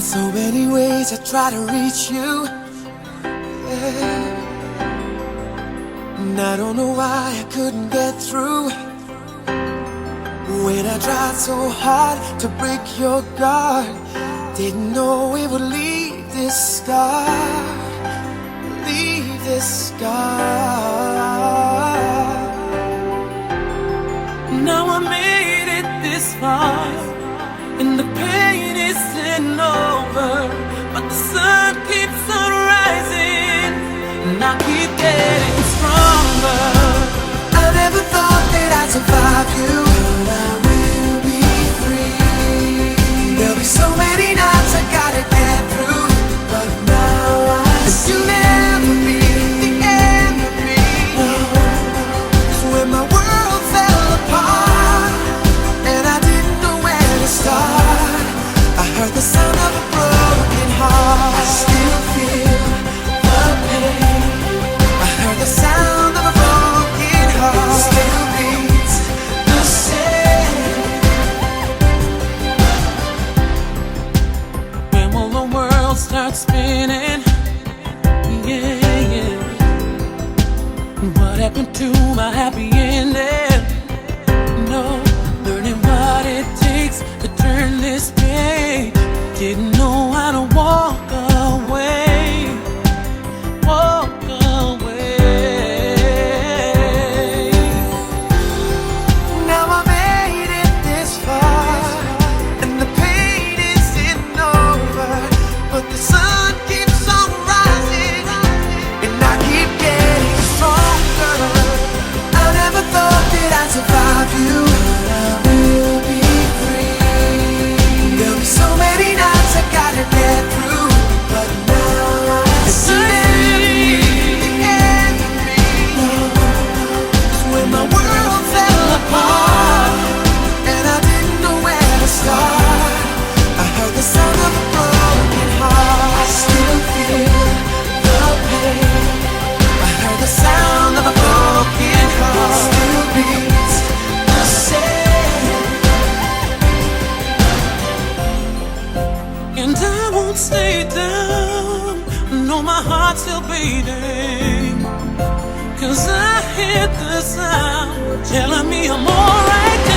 so many ways I try to reach you, yeah. And I don't know why I couldn't get through. When I tried so hard to break your guard, didn't know it would leave this scar, leave this scar. Now I made it this far, and the pain isn't over, but the sun keeps on rising, and I keep getting stronger. I never thought that I'd survive you, but I will be free. There'll be so many nights I gotta get through, but now I see you'll never be the end of me. 'Cause when my world fell apart and I didn't know where to start, I heard the sound of a broken heart. I still feel the pain. I heard the sound of a broken heart. It still beats the same. When will the world start spinning? Yeah, yeah. What happened to my happy ending? No, learning what it takes to turn this page. Didn't know how to walk away, walk away. Now I made it this far, and the pain isn't over, but the sun keeps on rising, and I keep getting stronger. I never thought that I'd survive you, but I will be free. There'll be so many nights I gotta get through, but now I see the end of me. 'Cause when my world fell apart and I didn't know where to start, I heard the sound of a broken heart. I still feel the pain. I heard the sound of a broken heart. It still beats the same. And I won't stay down. No, my heart's still beating, 'cause I hear the sound telling me I'm alright.